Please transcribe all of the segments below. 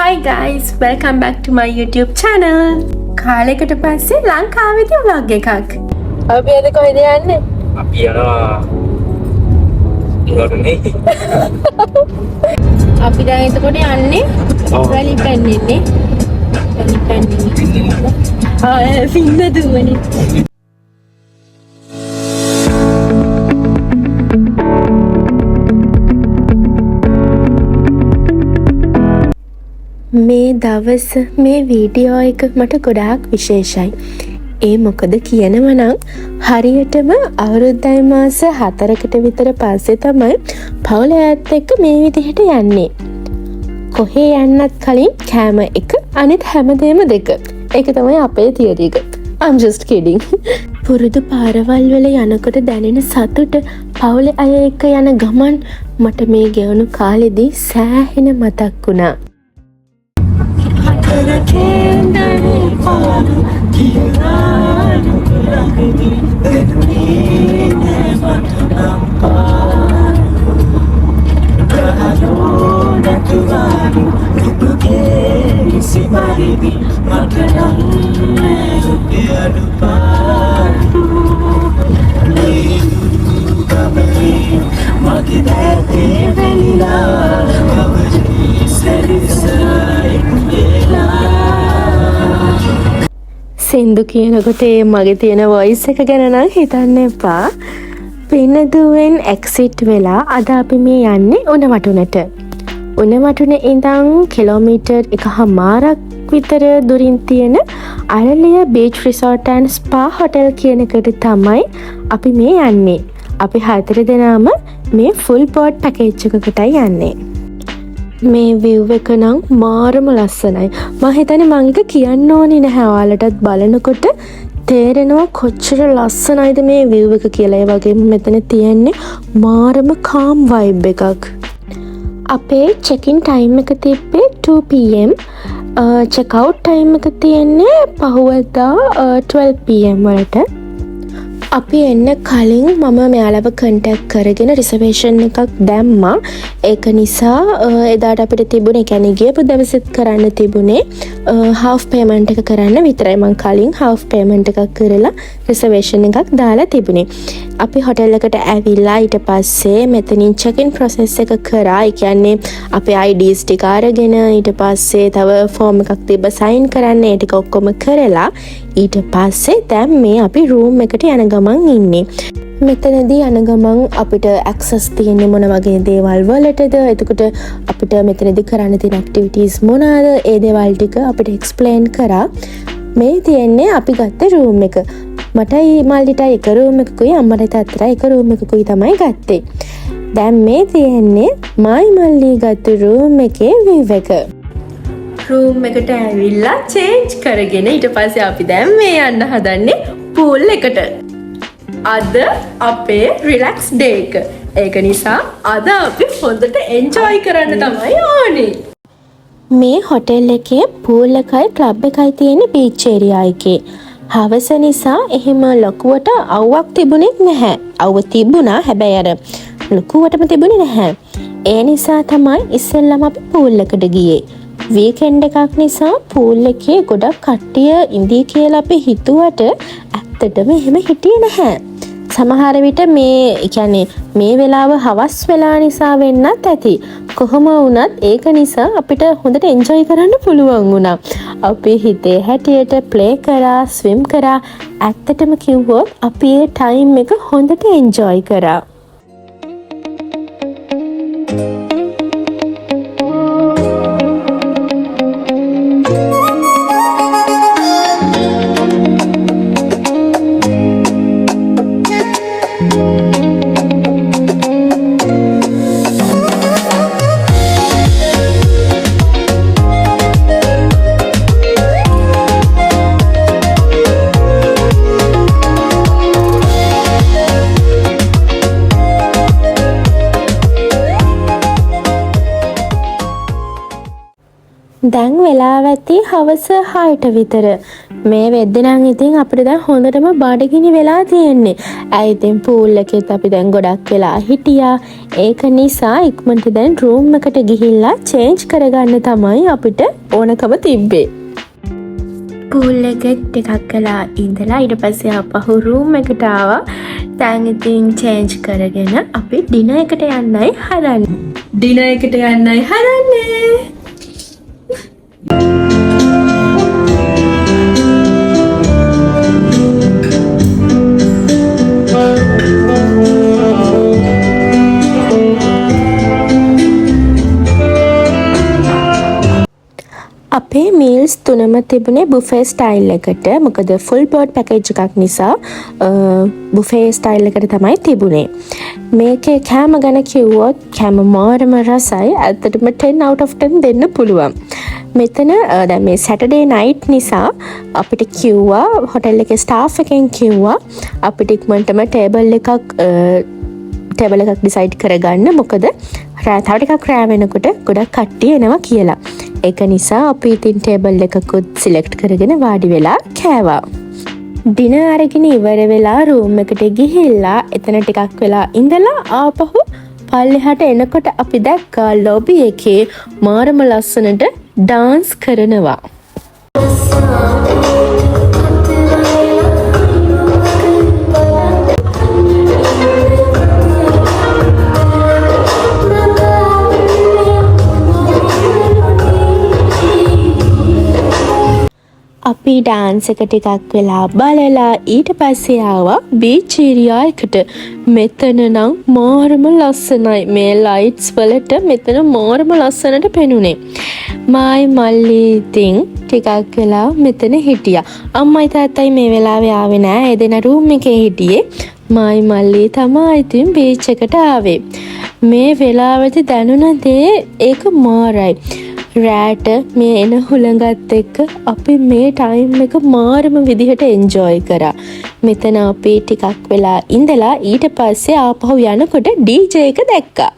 Hi guys, welcome back to my YouTube channel. කාලයකට පස්සේ ලංකාවේදී vlog එකක්. අපි අද කොහෙද යන්නේ? අපි යනවා ඉවරනේ. අපි දැන් එතකොට යන්නේ රැලි පැන්නෙන්නේ. රැලි පැන්නෙන්නේ. සින්න දුවනේ. මේ දවස් මේ වීඩියෝ එක මට ගොඩාක් විශේෂයි. ඒ මොකද කියනවා නම් හරියටම අවුරුද්දයි මාස 4කට විතර පස්සේ තමයි පවුල ඇත් එක්ක මේ විදිහට යන්නේ. කොහේ යන්නත් කලින් කෑම එක අනිත් හැමදේම දෙක. ඒක තමයි අපේ තියරි එක. I'm just kidding. පුරුදු පාරවල් වල යනකොට දැනෙන සතුට පවුලේ අය එක්ක යන ගමන් මට මේ ගෙවුණු කාලෙදී සෑහෙන මතක් වුණා. සින්දු කියනකොට මගේ තියෙන වොයිස් එක ගැන නම් හිතන්න එපා. පින්නදුවෙන් එක්සිට් වෙලා අද අපි මේ යන්නේ උණවටුනට. උණවටුන ඉඳන් කිලෝමීටර් 1.5ක් විතර දුරින් තියෙන අරලිය බීච් රිසෝට් ඇන්ඩ් ස්පා හොටෙල් කියන එකට තමයි අපි මේ යන්නේ. අපි 4 දෙනාම මේ ෆුල් බෝඩ් පැකේජ් එකකටයි යන්නේ. මේ view එක නම් මාරම ලස්සනයි. මම හිතන්නේ මම එක කියන්න ඕනේ නැහැ. ඔයාලටත් බලනකොට තේරෙනවා කොච්චර ලස්සනයිද මේ view එක කියලා. ඒ වගේම මෙතන තියෙන්නේ මාරම calm vibe එකක්. අපේ check-in time එක තිබ්බේ 2 pm. check-out time එක තියෙන්නේ පහුවදා 12 pm වලට. අපි එන්න කලින් මම මෙයාලව කන්ටැක්ට් කරගෙන රිසර්වේෂන් එකක් දැම්මා. ඒක නිසා එදාට අපිට තිබුණේ කියන්නේ ගියපු දවසෙත් කරන්න තිබුණේ half payment එක කරන්න විතරයි. මම කලින් half payment එකක් කරලා රිසර්වේෂන් එකක් දාලා තිබුණේ. අපි හොටෙල් එකට ඇවිල්ලා ඊට පස්සේ මෙතනින් check-in process එක කරා. ඒ කියන්නේ අපේ IDs ටික අරගෙන ඊට පස්සේ තව form එකක් තිබ්බ sign කරන්න. ඒ ටික ඔක්කොම කරලා ඊට පස්සේ දැන් මේ අපි room එකට යන ගමන් ඉන්නේ. මෙතනදී යන ගමන් අපිට access තියෙන්නේ මොන වගේ දේවල් වලටද? එතකොට අපිට මෙතනදී කරන්න තියෙන activities මොනවාද? ඒ දේවල් ටික අපිට explain කරා. මේ තියෙන්නේ අපි ගත්ත room එක. මටයි මල්ලිට එක room එකකුයි අම්මට තාත්තට එක room එකකුයි තමයි ගත්තේ. දැන් මේ තියෙන්නේ මයි මල්ලි ගත්ත room එකේ view එක. room එකට ඇවිල්ලා change කරගෙන ඊට පස්සේ අපි දැන් මේ යන්න හදන්නේ pool එකට. අද අපේ relax day එක. ඒක නිසා අද අපි හොඳට enjoy කරන්න තමයි ඕනේ. මේ හොටෙල් එකේ pool එකයි club එකයි තියෙන beach area එකේ. හවස නිසා එහෙම ලොකුවට අවුවක් තිබුණෙත් නැහැ. අවුව තිබුණා හැබැයි අර ලොකුවටම තිබුණේ නැහැ. ඒ නිසා තමයි ඉස්සෙල්ලම අපි pool එකට ගියේ. වීකෙන්ඩ් එකක් නිසා pool එකේ ගොඩක් කට්ටිය ඉඳී කියලා අපි හිතුවට ඇත්තටම එහෙම හිටියේ නැහැ. සමහර විට මේ කියන්නේ මේ වෙලාව හවස් වෙලා නිසා වෙන්නත් ඇති. කොහොම වුණත් ඒක නිසා අපිට හොඳට එන්ජොයි කරන්න පුළුවන් වුණා. අපි හිතේ හැටියට ප්ලේ කරා, ස්විම් කරා. ඇත්තටම කිව්වොත් අපි ඒ ටයිම් එක හොඳට එන්ජොයි කරා. දැන් වෙලාව ඇති හවස 6ට විතර. මේ වෙද්දි නම් ඉතින් අපිට දැන් හොඳටම බඩගිනි වෙලා තියෙන්නේ. ඇයි ඉතින් පූල් එකෙත් අපි දැන් ගොඩක් වෙලා හිටියා. ඒක නිසා ඉක්මනට දැන් රූම් එකට ගිහිල්ලා චේන්ජ් කරගන්න තමයි අපිට ඕනකම තිබ්බේ. පූල් එකෙත් ටිකක් වෙලා ඉඳලා ඊට පස්සේ ආපහු රූම් එකට ආවා. දැන් ඉතින් චේන්ජ් කරගෙන අපි ඩිනර් එකට යන්නයි හදන්නේ. ඩිනර් එකට යන්නයි හදන්නේ. අපේ මීල්ස් තුනම තිබුණේ බුෆේ ස්ටයිල් එකට. මොකද ෆුල් බෝඩ් පැකේජ් එකක් නිසා බුෆේ ස්ටයිල් එකට තමයි තිබුණේ. මේකේ කෑම ගැන කිව්වොත් කෑම මාරම රසයි. ඇත්තටම 10 out of 10 දෙන්න පුළුවන්. මෙතන දැන් මේ සැටර්ඩේ නයිට් නිසා අපිට කිව්වා හොටෙල් එකේ ස්ටාෆ් එකෙන් කිව්වා අපිට ඉක්මනටම ටේබල් එකක් ඩිසයිඩ් කරගන්න. මොකද තව ටිකක් රෑ වෙනකොට ගොඩක් කට්ටිය එනවා කියලා. ඒක නිසා අපි ඉතින් ටේබල් එකකුත් සිලෙක්ට් කරගෙන වාඩි වෙලා කෑවා. ඩිනර් අරගෙන ඉවර වෙලා රූම් එකට ගිහිල්ලා එතන ටිකක් වෙලා ඉඳලා ආපහු පල්ලෙහාට එනකොට අපි දැක්කා ලොබි එකේ මාරම ලස්සනට ඩාන්ස් කරනවා. අපි ඩාන්ස් එක ටිකක් වෙලා බලලා ඊට පස්සේ ආවා බීච් ඒරියා එකට. මෙතන නම් මාරම ලස්සනයි. මේ ලයිට්ස් වලට මෙතන මාරම ලස්සනට පෙනුනේ. මායි මල්ලි ඉතින් ටිකක් වෙලා මෙතන හිටියා. අම්මයි තාත්තයි මේ වෙලාවේ ආවේ නෑ. ඒ දෙන රූම් එකේ හිටියේ. මායි මල්ලි තමයි ඉතින් බීච් එකට ආවේ. මේ වෙලාවට දැනුණ දේ ඒක මාරයි. රෑට මේ එන හුළඟත් එක්ක අපි මේ ටයිම් එක මාරම විදිහට එන්ජොයි කරා. මෙතන අපි ටිකක් වෙලා ඉඳලා ඊට පස්සේ ආපහු යනකොට DJ එක දැක්කා.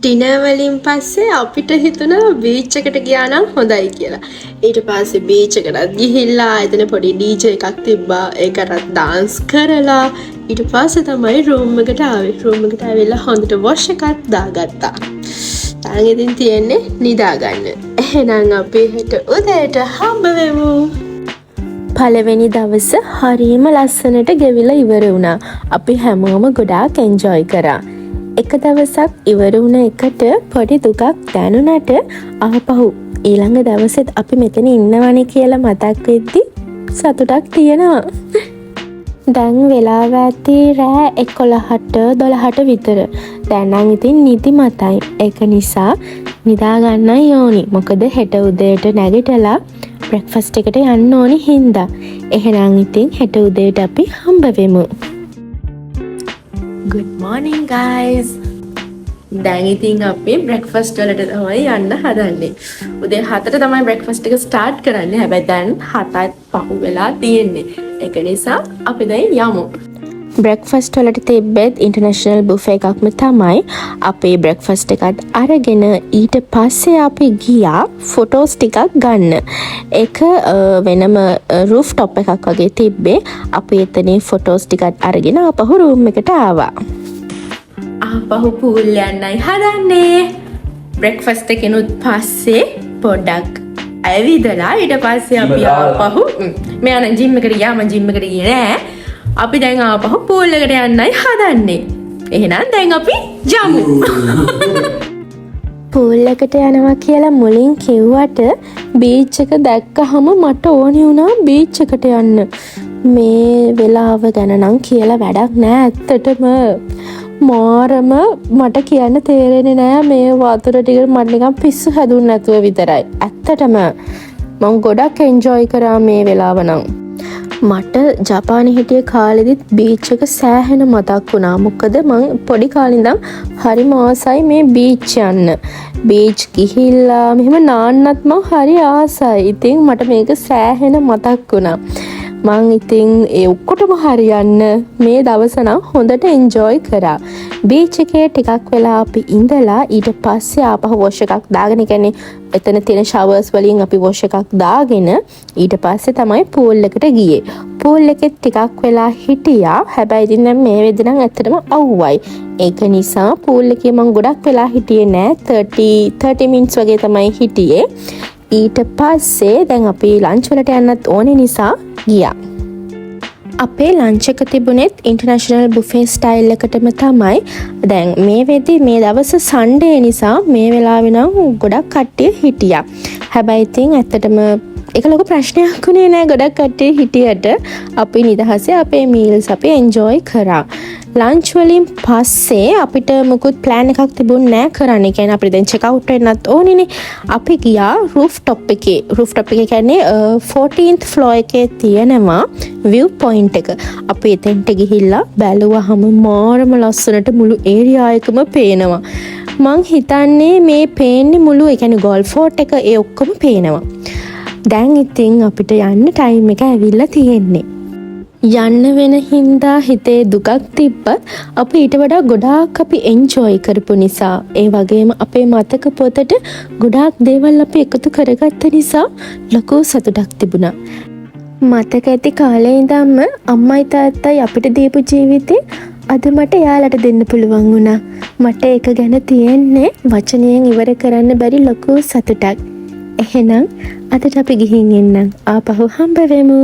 ඩිනර් වලින් පස්සේ අපිට හිතුණා බීච් එකට ගියා නම් හොඳයි කියලා. ඊට පස්සේ බීච් එකටත් ගිහිල්ලා එතන පොඩි DJ එකක් තිබ්බා. ඒකටත් ඩාන්ස් කරලා ඊට පස්සේ තමයි රූම් එකට ආවේ. රූම් එකට ආවිලා හොඳට වොෂ් එකක් දාගත්තා. දැන් ඉතින් තියෙන්නේ නිදාගන්න. එහෙනම් අපි හෙට උදේට හම්බ වෙමු. පළවෙනි දවස හරිම ලස්සනට ගෙවිලා ඉවර වුණා. අපි හැමෝම ගොඩාක් එන්ජොයි කරා. එක දවසක් ඉවර වුණ එකට පොඩි දුකක් දැනුණට ආපහු ඊළඟ දවසෙත් අපි මෙතන ඉන්නවනේ කියලා මතක් වෙද්දි සතුටක් තියෙනවා. දැන් වෙලාව ඇති රෑ 11ට 12ට විතර. දැන් නම් ඉතින් නිදිමතයි. ඒක නිසා නිදා ගන්නයි ඕනි. මොකද හෙට උදේට නැගිටලා බ්‍රෙක්ෆාස්ට් එකට යන්න ඕනි හින්දා. එහෙනම් ඉතින් හෙට උදේට අපි හම්බ වෙමු. Good morning guys. දැන් ඉතින් අපි බ්‍රෙක්ෆාස්ට් වලට තමයි යන්න හදන්නේ. උදේ 7ට තමයි බ්‍රෙක්ෆාස්ට් එක ස්ටාර්ට් කරන්නේ. හැබැයි දැන් 7ත් පහු වෙලා තියෙන්නේ. ඒක නිසා අපි දැන් යමු. බ්‍රෙක්ෆාස්ට් වලට තිබ්බෙත් ඉන්ටර්නැෂනල් බුෆේ එකක්ම තමයි. අපි බ්‍රෙක්ෆාස්ට් එකත් අරගෙන ඊට පස්සේ අපි ගියා ෆොටෝස් ටිකක් ගන්න. ඒක වෙනම රූෆ් টොප් එකක් වගේ තිබ්බේ. අපි එතනින් ෆොටෝස් ටිකත් අරගෙන ආපහු රූම් එකට ආවා. ආපහු පූල් යන්නයි හදන්නේ. බ්‍රෙක්ෆාස්ට් එකෙනුත් පස්සේ පොඩ්ඩක් ඇවිදලා ඊට පස්සේ අපි ආපහු මෙයා නම් ජිම් එකට ගියා. මම ජිම් එකට ගියේ නෑ. අපි දැන් ආපහු පූල් එකට යන්නයි හදන්නේ. එහෙනම් දැන් අපි යමු. පූල් එකට යනවා කියලා මුලින් කිව්වට බීච් එක දැක්කහම මට ඕනි වුණා බීච් එකට යන්න. මේ වෙලාව ගැන නම් කියලා වැඩක් නෑ. ඇත්තටම මාරම මට කියන්න තේරෙන්නේ නෑ. මේ වතුර ටික මට නිකන් පිස්සු හැදුන්නේ නැතුව විතරයි. ඇත්තටම මම ගොඩක් එන්ජොයි කරා මේ වෙලාව නම්. මට ජපානයේ හිටිය කාලෙදිත් බීච් එක සෑහෙන මතක් වුණා. මොකද මං පොඩි කාලේ ඉඳන් හරිම ආසයි මේ බීච් යන්න. බීච් ගිහිල්ලා මෙහෙම නාන්නත් මං හරි ආසයි. ඉතින් මට මේක සෑහෙන මතක් වුණා. මං ඉතින් ඒ ඔක්කොටම හරියන්න මේ දවස නම් හොඳට එන්ජොයි කරා. බීච් එකේ ටිකක් වෙලා අපි ඉඳලා ඊට පස්සේ ආපහු වොෂ් එකක් දාගෙන, කියන්නේ එතන තියෙන ෂවර්ස් වලින් අපි වොෂ් එකක් දාගෙන ඊට පස්සේ තමයි පූල් එකට ගියේ. පූල් එකෙත් ටිකක් වෙලා හිටියා. හැබැයි ඉතින් දැන් මේ වෙද්දි නම් ඇත්තටම අවුවයි. ඒක නිසා පූල් එකේ මං ගොඩක් වෙලා හිටියේ නෑ. 30 minutes වගේ තමයි හිටියේ. ඊට පස්සේ දැන් අපි ලන්ච් වලට යන්නත් ඕනේ නිසා ගියා. අපේ ලන්ච් එක තිබුණෙත් ඉන්ටර්නැෂනල් බුෆේ ස්ටයිල් එකටම තමයි. දැන් මේ වෙද්දි මේ දවස් සන්ඩේ නිසා මේ වෙලාවේ නම් ගොඩක් කට්ටිය හිටියා. හැබැයි ඉතින් ඇත්තටම ඒක ලොකු ප්‍රශ්නයක් වුණේ නෑ. ගොඩක් කට්ටිය හිටියට අපි නිදහසේ අපේ මීල්ස් අපි එන්ජොයි කරා. ලන්ච් වලින් පස්සේ අපිට මොකුත් ප්ලෑන් එකක් තිබුණ නෑ කරන්න. කියන්නේ අපිට දැන් චෙක් අවුට් වෙන්නත් ඕනේනේ. අපි ගියා රූෆ් টොප් එකේ. රූෆ් টොප් එකේ කියන්නේ 14th floor එකේ තියෙනවා view point එක. අපි එතෙන්ට ගිහිල්ලා බැලුවාම මාරම ලස්සනට මුළු ඒරියා එකම පේනවා. මං හිතන්නේ මේ පේන්නේ මුළු ඒ කියන්නේ ගෝල්ෆ් ෆෝර්ට් එක ඒ ඔක්කොම පේනවා. දැන් ඉතින් අපිට යන්න ටයිම් එක ඇවිල්ලා තියෙන්නේ. යන්න වෙන හින්දා හිතේ දුකක් තිබ්බත් අපි ඊට වඩා ගොඩාක් අපි එන්ජොයි කරපු නිසා, ඒ වගේම අපේ මතක පොතට ගොඩාක් දේවල් අපි එකතු කරගත්ත නිසා ලොකු සතුටක් තිබුණා. මතක ඇති කාලේ ඉඳන්ම අම්මයි තාත්තයි අපිට දීපු ජීවිතේ අද මට එයාලට දෙන්න පුළුවන් වුණා. මට ඒක ගැන තියෙන්නේ වචනයෙන් ඉවර කරන්න බැරි ලොකු සතුටක්. එහෙනම් අදට අපි ගිහින් එන්නම්. ආපහු හම්බ වෙමු.